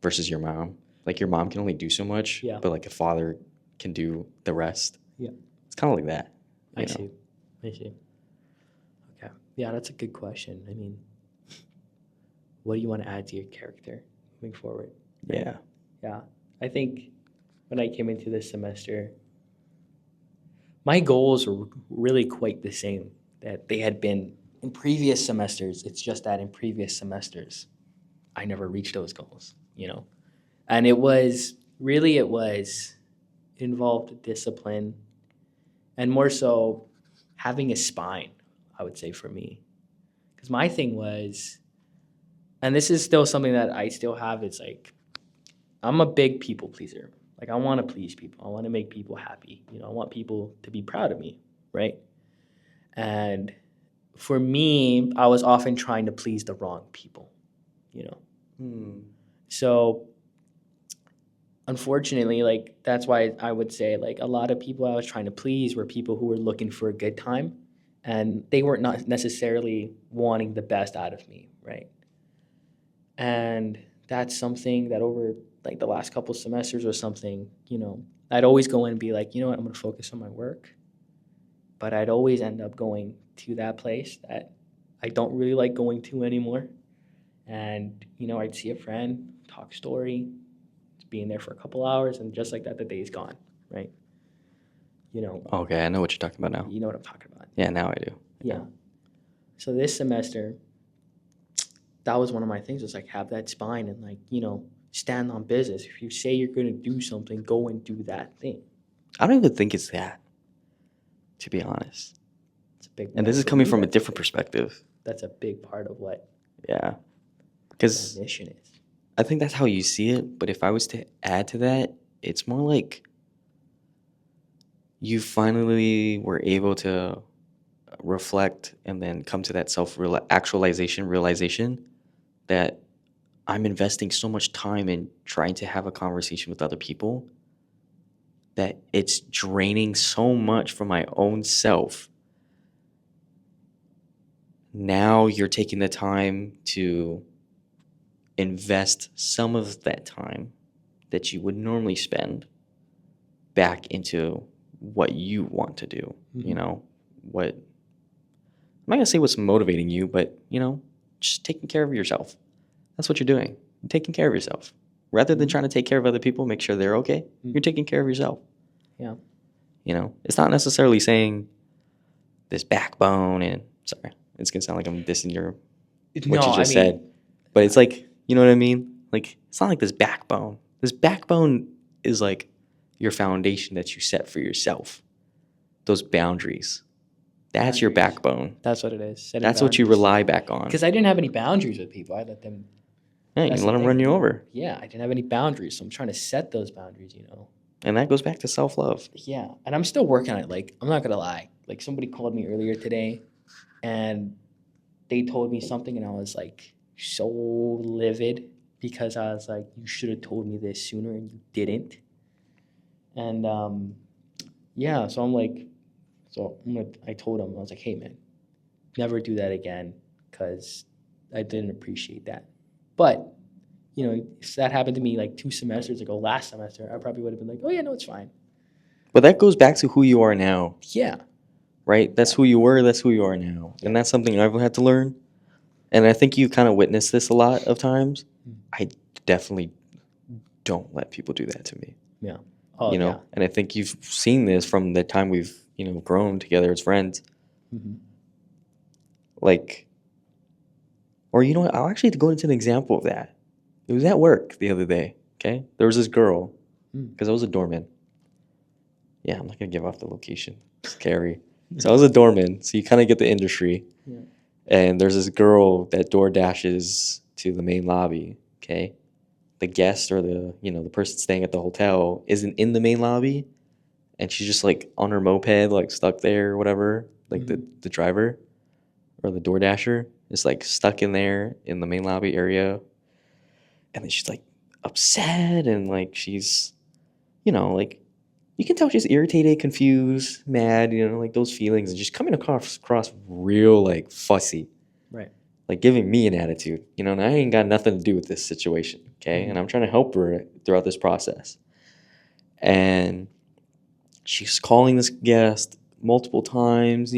Speaker 2: versus your mom. Like your mom can only do so much, but like a father can do the rest.
Speaker 1: Yeah.
Speaker 2: It's kind of like that.
Speaker 1: I see. Okay. Yeah, that's a good question. I mean, what do you want to add to your character moving forward?
Speaker 2: Yeah.
Speaker 1: Yeah. I think when I came into this semester, my goals were really quite the same that they had been in previous semesters. It's just that in previous semesters, I never reached those goals, And it involved discipline and more so having a spine, I would say, for me. Because my thing was, and this is still something that I still have, it's like, I'm a big people pleaser. Like, I want to please people. I want to make people happy. I want people to be proud of me, right? And for me, I was often trying to please the wrong people, So, unfortunately, like, that's why I would say, like, a lot of people I was trying to please were people who were looking for a good time, and they weren't not necessarily wanting the best out of me, right? And that's something that over like the last couple semesters or something, I'd always go in and be like, you know what, I'm going to focus on my work. But I'd always end up going to that place that I don't really like going to anymore. And, I'd see a friend, talk story, being there for a couple hours, and just like that, the day's gone, right?
Speaker 2: Okay, I know what you're talking about now.
Speaker 1: You know what I'm talking about.
Speaker 2: Yeah, now I do.
Speaker 1: Yeah. So this semester, that was one of my things, was like have that spine and like, stand on business. If you say you're going to do something, go and do that thing.
Speaker 2: I don't even think it's that, to be honest.
Speaker 1: It's a big.
Speaker 2: And this is coming from a different perspective.
Speaker 1: That's a big part of what.
Speaker 2: Yeah. Because
Speaker 1: mission is.
Speaker 2: I think that's how you see it. But if I was to add to that, it's more like you finally were able to reflect and then come to that realization that I'm investing so much time in trying to have a conversation with other people that it's draining so much from my own self. Now you're taking the time to invest some of that time that you would normally spend back into what you want to do. What I'm not going to say what's motivating you, but, just taking care of yourself. That's what you're doing. You're taking care of yourself. Rather than trying to take care of other people, make sure they're okay, you're taking care of yourself.
Speaker 1: Yeah.
Speaker 2: It's not necessarily saying this backbone and, sorry, it's going to sound like I'm dissing what you just said. But it's like, you know what I mean? Like, it's not like this backbone. This backbone is like your foundation that you set for yourself. Those boundaries. That's your backbone.
Speaker 1: That's what it is.
Speaker 2: That's what you rely back on.
Speaker 1: Because I didn't have any boundaries with people. I let them.
Speaker 2: Yeah, you let them run you over.
Speaker 1: Yeah, I didn't have any boundaries, so I'm trying to set those boundaries.
Speaker 2: And that goes back to self-love.
Speaker 1: Yeah, and I'm still working on it. Like, I'm not gonna lie. Like, somebody called me earlier today, and they told me something, and I was like so livid because I was like, you should have told me this sooner, and you didn't. And yeah, so I'm like, I told him, I was like, hey man, never do that again, because I didn't appreciate that. But if that happened to me like 2 semesters ago, last semester, I probably would have been like, oh yeah, no, it's fine.
Speaker 2: But that goes back to who you are now,
Speaker 1: Yeah,
Speaker 2: right? That's who you were, that's who you are now. And that's something I've had to learn. And I think you kind of witnessed this a lot of times. I definitely don't let people do that to me.
Speaker 1: yeah. Oh
Speaker 2: you know
Speaker 1: yeah.
Speaker 2: And I think you've seen this from the time we've grown together as friends.
Speaker 1: Mm-hmm.
Speaker 2: Like, or what, I'll actually go into an example of that. It was at work the other day. Okay, there was this girl, because I was a doorman. Yeah, I'm not gonna give off the location. It's scary. So I was a doorman, so you kind of get the industry.
Speaker 1: Yeah.
Speaker 2: And there's this girl that door dashes to the main lobby. Okay, the guest, or the person staying at the hotel, isn't in the main lobby, and she's just like on her moped, like stuck there or whatever. Like the driver or the door dasher is like stuck in there in the main lobby area, and then she's like upset, and like she's like, you can tell she's irritated, confused, mad, like those feelings, and just coming across real like fussy.
Speaker 1: Right.
Speaker 2: Like giving me an attitude, and I ain't got nothing to do with this situation, okay? And I'm trying to help her throughout this process. And she's calling this guest multiple times,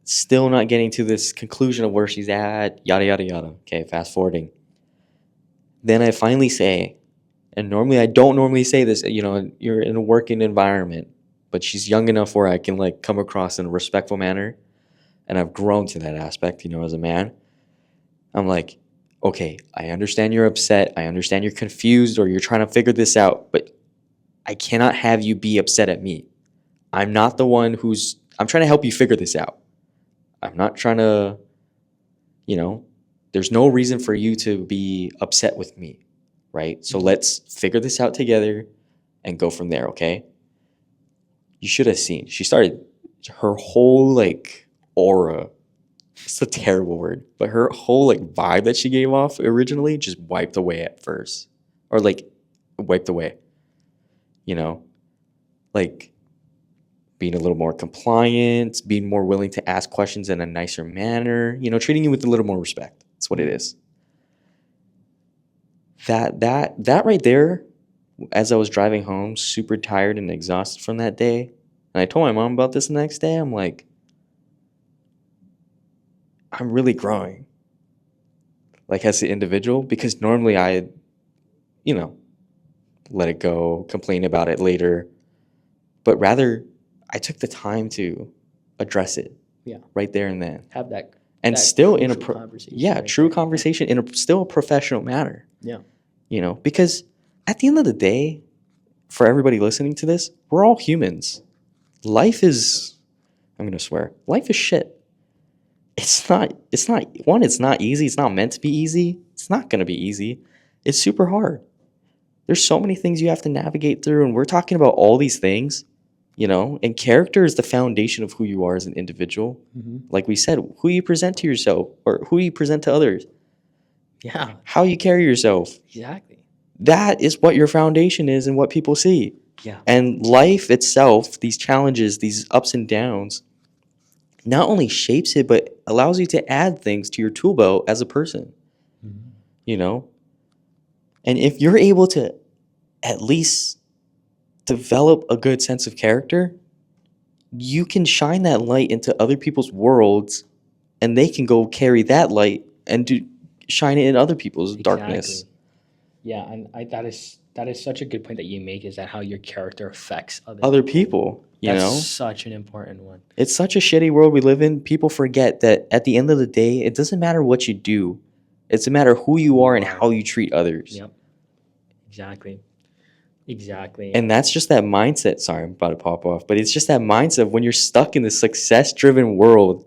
Speaker 2: still not getting to this conclusion of where she's at, yada, yada, yada. Okay, fast forwarding. Then I finally say, and normally I don't normally say this, you're in a working environment, but she's young enough where I can like come across in a respectful manner. And I've grown to that aspect, as a man. I'm like, okay, I understand you're upset. I understand you're confused, or you're trying to figure this out, but I cannot have you be upset at me. I'm not the one I'm trying to help you figure this out. I'm not trying to, there's no reason for you to be upset with me, right? So let's figure this out together and go from there, okay? You should have seen. She started, her whole like aura, it's a terrible word, but her whole like vibe that she gave off originally just wiped away at first. Or like wiped away. Like being a little more compliant, being more willing to ask questions in a nicer manner, treating you with a little more respect. That's what it is. That right there, as I was driving home, super tired and exhausted from that day, and I told my mom about this the next day, I'm like, I'm really growing, like as an individual, because normally I, let it go, complain about it later, but rather I took the time to address it, right there and then.
Speaker 1: Have that.
Speaker 2: And
Speaker 1: that
Speaker 2: still in a
Speaker 1: conversation.
Speaker 2: true conversation in still a professional manner.
Speaker 1: Yeah.
Speaker 2: Because at the end of the day, for everybody listening to this, we're all humans. Life is, I'm gonna swear, life is shit. It's not easy. It's not meant to be easy. It's not gonna be easy. It's super hard. There's so many things you have to navigate through, and we're talking about all these things, and character is the foundation of who you are as an individual. Like we said, who you present to yourself, or who you present to others.
Speaker 1: Yeah.
Speaker 2: How you carry yourself.
Speaker 1: Exactly.
Speaker 2: That is what your foundation is and what people see.
Speaker 1: Yeah.
Speaker 2: And life itself, these challenges, these ups and downs, not only shapes it, but allows you to add things to your tool belt as a person. And if you're able to at least develop a good sense of character, you can shine that light into other people's worlds, and they can go carry that light and shine it in other people's darkness.
Speaker 1: Yeah, and that is such a good point that you make, is that how your character affects
Speaker 2: Other people.
Speaker 1: That's such an important one.
Speaker 2: It's such a shitty world we live in. People forget that at the end of the day, it doesn't matter what you do. It's a matter who you are and how you treat others.
Speaker 1: Yep. Exactly.
Speaker 2: And that's just that mindset. Sorry, I'm about to pop off. But it's just that mindset of when you're stuck in this success-driven world.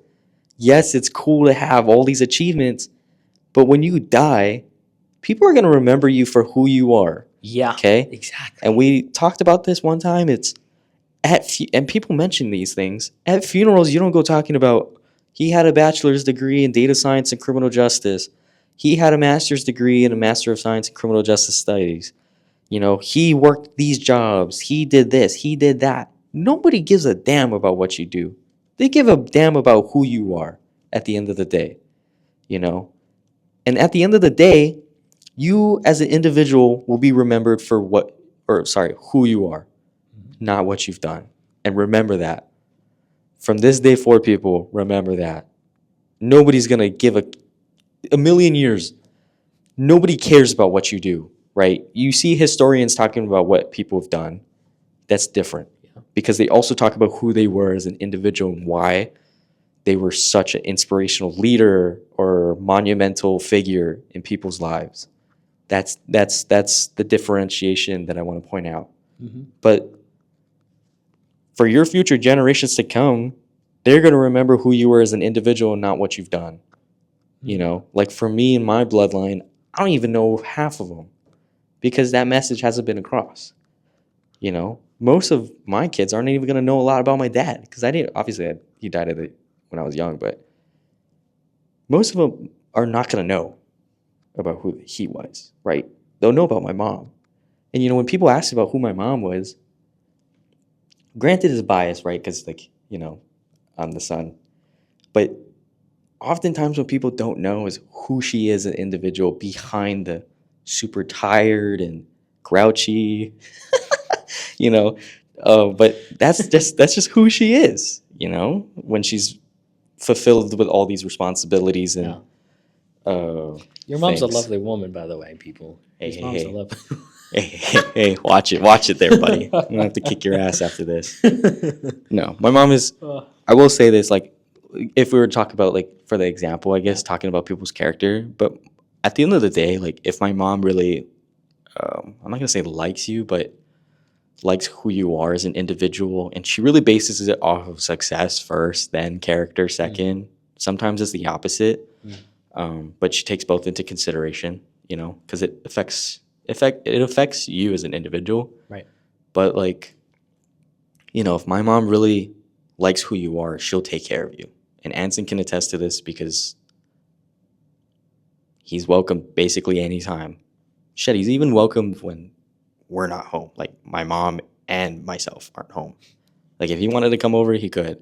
Speaker 2: Yes, it's cool to have all these achievements, but when you die, people are going to remember you for who you are.
Speaker 1: Yeah.
Speaker 2: Okay?
Speaker 1: Exactly.
Speaker 2: And we talked about this one time. It's and people mention these things. At funerals, you don't go talking about he had a bachelor's degree in data science and criminal justice. He had a master's degree and a master of science in criminal justice studies. He worked these jobs. He did this. He did that. Nobody gives a damn about what you do. They give a damn about who you are at the end of the day, you know? And at the end of the day, you as an individual will be remembered for who you are, not what you've done. And remember that. From this day forward, people, remember that. Nobody's going to give a million years. Nobody cares about what you do, right? You see historians talking about what people have done. That's different because they also talk about who they were as an individual and why they were such an inspirational leader or monumental figure in people's lives. That's the differentiation that I want to point out.
Speaker 1: Mm-hmm.
Speaker 2: But for your future generations to come, they're going to remember who you were as an individual and not what you've done. Like for me and my bloodline, I don't even know half of them because that message hasn't been across. Most of my kids aren't even going to know a lot about my dad because he died when I was young, but most of them are not going to know about who he was, right? They'll know about my mom. And, when people ask about who my mom was, granted it's biased, right? Because, I'm the son. But oftentimes what people don't know is who she is as an individual behind the super tired and grouchy, but that's just who she is, when she's fulfilled with all these responsibilities and
Speaker 1: your mom's a
Speaker 2: things.
Speaker 1: lovely woman, by the way, people. His mom's a lovely
Speaker 2: Hey, watch it there, buddy. I'm gonna have to kick your ass after this. No, my mom is. I will say this, like, if we were to talk about, like, for the example, I guess, talking about people's character, but at the end of the day, like, if my mom really, I'm not gonna say likes you, but likes who you are as an individual, and she really bases it off of success first, then character second. Sometimes it's the opposite, but she takes both into consideration, because it affects you as an individual.
Speaker 1: Right.
Speaker 2: But, like, if my mom really likes who you are, she'll take care of you. And Anson can attest to this because he's welcome basically anytime. Shit, he's even welcome when we're not home. Like, my mom and myself aren't home. Like, if he wanted to come over, he could.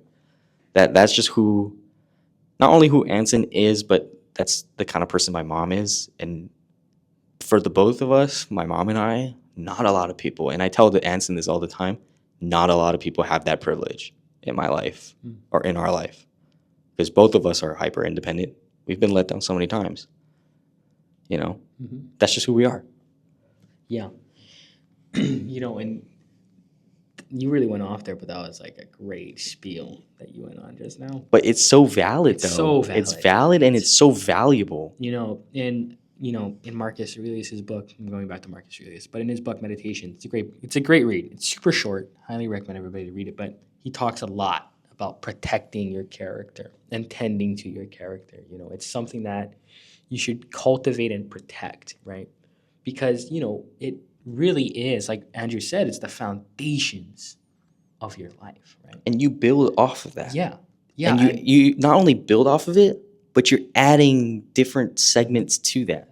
Speaker 2: That's just not only who Anson is, but that's the kind of person my mom is. And for the both of us, my mom and I, not a lot of people, and I tell Anson this all the time, not a lot of people have that privilege in my life or in our life. Because both of us are hyper independent. We've been let down so many times. That's just who we are.
Speaker 1: Yeah. And you really went off there, but that was like a great spiel that you went on just now.
Speaker 2: But it's so valid, though.
Speaker 1: So valid.
Speaker 2: It's valid and it's so valuable.
Speaker 1: In Marcus Aurelius' book, I'm going back to Marcus Aurelius, but in his book Meditation, it's a great read. It's super short. Highly recommend everybody to read it. But he talks a lot about protecting your character and tending to your character. It's something that you should cultivate and protect, right? Because, it really is, like Andrew said, it's the foundations of your life, right?
Speaker 2: And you build off of that.
Speaker 1: Yeah.
Speaker 2: And you not only build off of it, but you're adding different segments to that.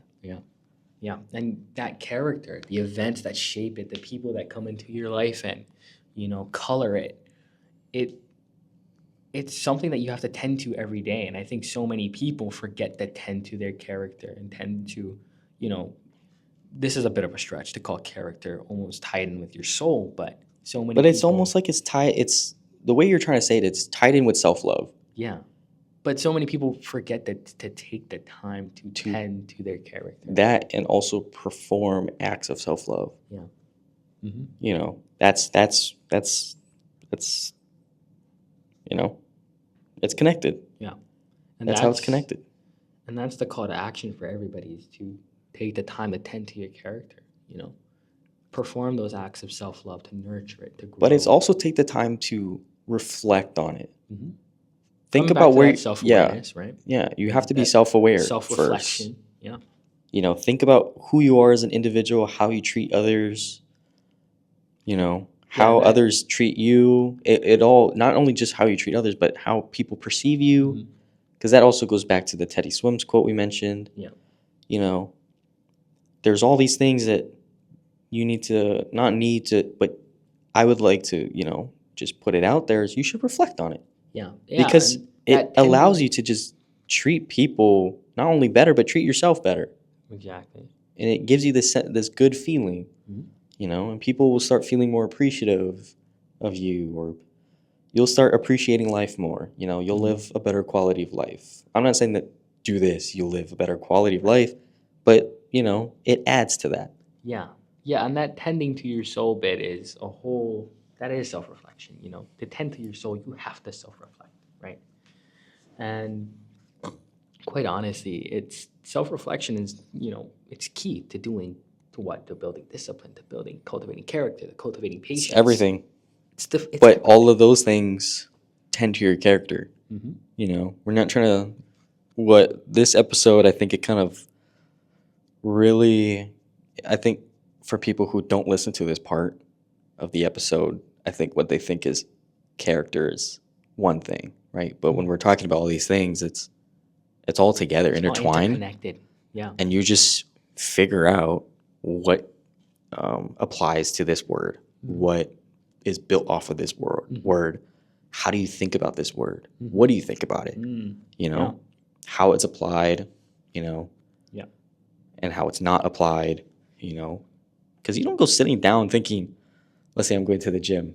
Speaker 1: Yeah. And that character, the events that shape it, the people that come into your life and, color it's something that you have to tend to every day. And I think so many people forget to tend to their character and tend to, this is a bit of a stretch to call character almost tied in with your soul, but so many
Speaker 2: But it's almost like it's tied, it's the way you're trying to say it, it's tied in with self-love.
Speaker 1: Yeah. But so many people forget to take the time to tend to their character.
Speaker 2: That and also perform acts of self-love.
Speaker 1: Yeah. Mm-hmm.
Speaker 2: That's it's connected.
Speaker 1: Yeah. And
Speaker 2: that's how it's connected.
Speaker 1: And that's the call to action for everybody is to take the time to tend to your character, perform those acts of self-love, to nurture it, to grow.
Speaker 2: But it's also take the time to reflect on it.
Speaker 1: Mm-hmm.
Speaker 2: Think about where
Speaker 1: self-awareness, right?
Speaker 2: Yeah, you have to be self-aware.
Speaker 1: Self-reflection.
Speaker 2: First.
Speaker 1: Yeah.
Speaker 2: think about who you are as an individual, how you treat others, how others treat you. It all, not only just how you treat others, but how people perceive you. Because that also goes back to the Teddy Swims quote we mentioned.
Speaker 1: Yeah.
Speaker 2: There's all these things that you but I would like to, just put it out there, is you should reflect on it.
Speaker 1: Yeah.
Speaker 2: Because it allows you to just treat people not only better, but treat yourself better.
Speaker 1: Exactly.
Speaker 2: And it gives you this good feeling, and people will start feeling more appreciative of you, or you'll start appreciating life more. You'll live a better quality of life. I'm not saying that do this, you'll live a better quality of life, but, it adds to that.
Speaker 1: Yeah. Yeah. And that tending to your soul bit is that is self-reflection. To tend to your soul, you have to self-reflect, right? And quite honestly, it's self-reflection is, it's key to building discipline, to cultivating character, to cultivating patience.
Speaker 2: It's everything.
Speaker 1: It's
Speaker 2: but
Speaker 1: everything.
Speaker 2: All of those things tend to your character. We're not trying to, what this episode, I think it kind of really, I think for people who don't listen to this part of the episode, I think what they think is character is one thing, right? But when we're talking about all these things, it's all together,
Speaker 1: It's all
Speaker 2: intertwined.
Speaker 1: interconnected. Yeah.
Speaker 2: And you just figure out what applies to this word, what is built off of this word. How do you think about this word? What do you think about it? How it's applied,
Speaker 1: Yeah.
Speaker 2: and how it's not applied, because you don't go sitting down thinking, let's say I'm going to the gym.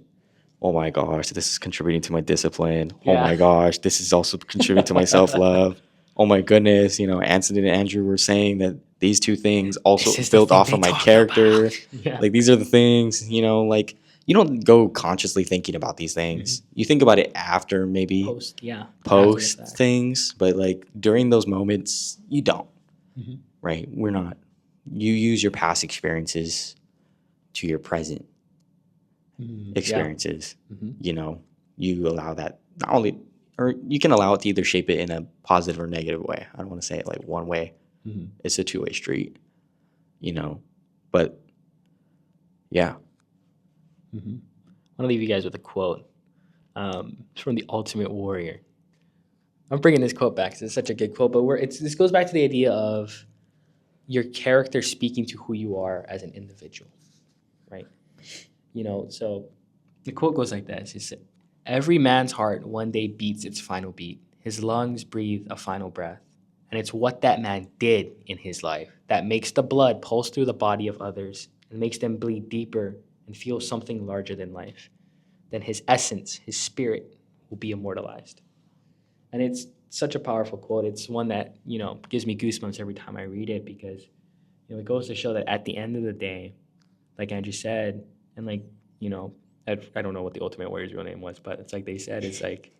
Speaker 2: Oh my gosh, this is contributing to my discipline. Oh my gosh, this is also contributing to my self-love. Oh my goodness, Anson and Andrew were saying that these two things also build off of my character. Like, these are the things, like, you don't go consciously thinking about these things. You think about it after, maybe post things, but like during those moments, you don't. Right? We're not. You use your past experiences to your present experiences. You allow that not only, or you can allow it to either shape it in a positive or negative way. I don't want to say it like one way. It's a two-way street, but yeah.
Speaker 1: I want to leave you guys with a quote. It's from The Ultimate Warrior. I'm bringing this quote back because it's such a good quote, but this goes back to the idea of your character speaking to who you are as an individual, right? So the quote goes like this. It said, "Every man's heart one day beats its final beat. His lungs breathe a final breath. And it's what that man did in his life that makes the blood pulse through the body of others and makes them bleed deeper and feel something larger than life. Then his essence, his spirit, will be immortalized." And it's such a powerful quote. It's one that, gives me goosebumps every time I read it because, it goes to show that at the end of the day, like Andrew said, and like, I don't know what the Ultimate Warrior's real name was, but it's like they said, it's like,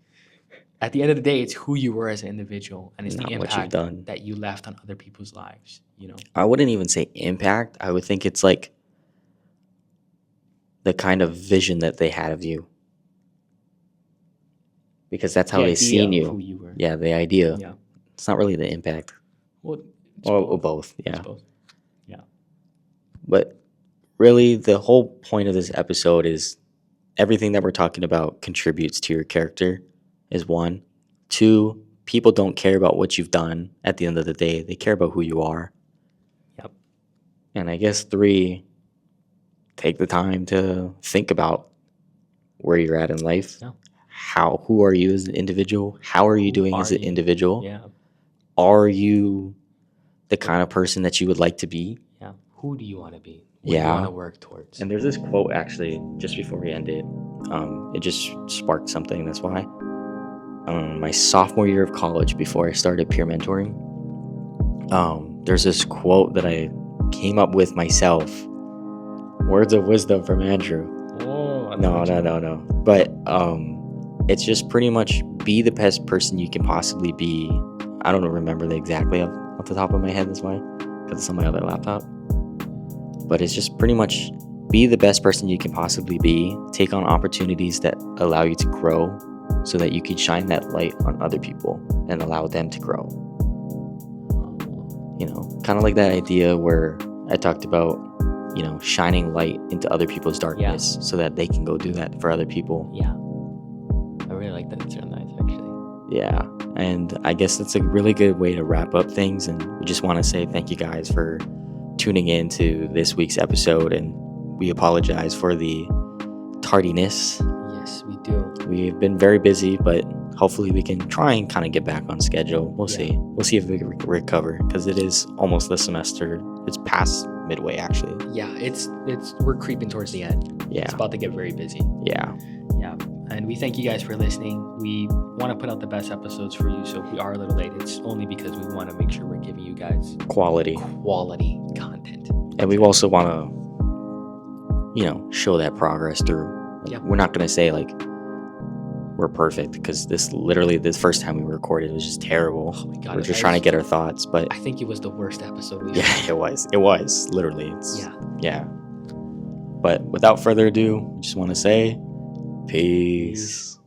Speaker 1: at the end of the day, it's who you were as an individual, and it's
Speaker 2: Not
Speaker 1: the
Speaker 2: what you've
Speaker 1: impact
Speaker 2: done.
Speaker 1: that you left on other people's lives,
Speaker 2: I wouldn't even say impact. I would think it's like the kind of vision that they had of you. Because that's how they seen you.
Speaker 1: Who you were.
Speaker 2: Yeah, the idea.
Speaker 1: Yeah.
Speaker 2: It's not really the impact.
Speaker 1: Well,
Speaker 2: Or both. Yeah.
Speaker 1: It's both. Yeah.
Speaker 2: But really, the whole point of this episode is everything that we're talking about contributes to your character, is one. Two, people don't care about what you've done at the end of the day. They care about who you are.
Speaker 1: Yep.
Speaker 2: And I guess three, take the time to think about where you're at in life.
Speaker 1: Yeah.
Speaker 2: Who are you as an individual? How are you doing as an individual?
Speaker 1: Yeah.
Speaker 2: Are you the kind of person that you would like to be?
Speaker 1: Yeah. Who do you want to be? What do you want to work towards?
Speaker 2: And there's this quote, actually, just before we end it. It just sparked something. That's why. My sophomore year of college, before I started peer mentoring, there's this quote that I came up with myself. Words of wisdom from Andrew.
Speaker 1: Oh,
Speaker 2: No. But it's just pretty much be the best person you can possibly be. I don't remember the exactly off the top of my head. That's why, because it's on my other laptop. But it's just pretty much be the best person you can possibly be. Take on opportunities that allow you to grow, so that you can shine that light on other people and allow them to grow. kind of like that idea where I talked about, shining light into other people's darkness so that they can go do that for other people.
Speaker 1: Yeah. I really like that. It's really nice, actually.
Speaker 2: Yeah. And I guess that's a really good way to wrap up things. And we just want to say thank you guys for tuning in to this week's episode. And we apologize for the tardiness.
Speaker 1: Yes, we do.
Speaker 2: We've been very busy, but hopefully we can try and kind of get back on schedule. We'll see. We'll see if we can recover, because it is almost the semester. It's past midway, actually.
Speaker 1: Yeah, we're creeping towards the end.
Speaker 2: Yeah.
Speaker 1: It's about to get very busy.
Speaker 2: Yeah.
Speaker 1: Yeah. And we thank you guys for listening. We want to put out the best episodes for you, so if we are a little late, it's only because we want to make sure we're giving you guys
Speaker 2: quality
Speaker 1: content.
Speaker 2: And we also want to, show that progress through. We're not going to say like we're perfect, because this first time we recorded, it was just terrible.
Speaker 1: Oh my God,
Speaker 2: we're just trying to get our thoughts, but
Speaker 1: I think it was the worst episode we've
Speaker 2: it was literally. Yeah. But without further ado, just want to say peace.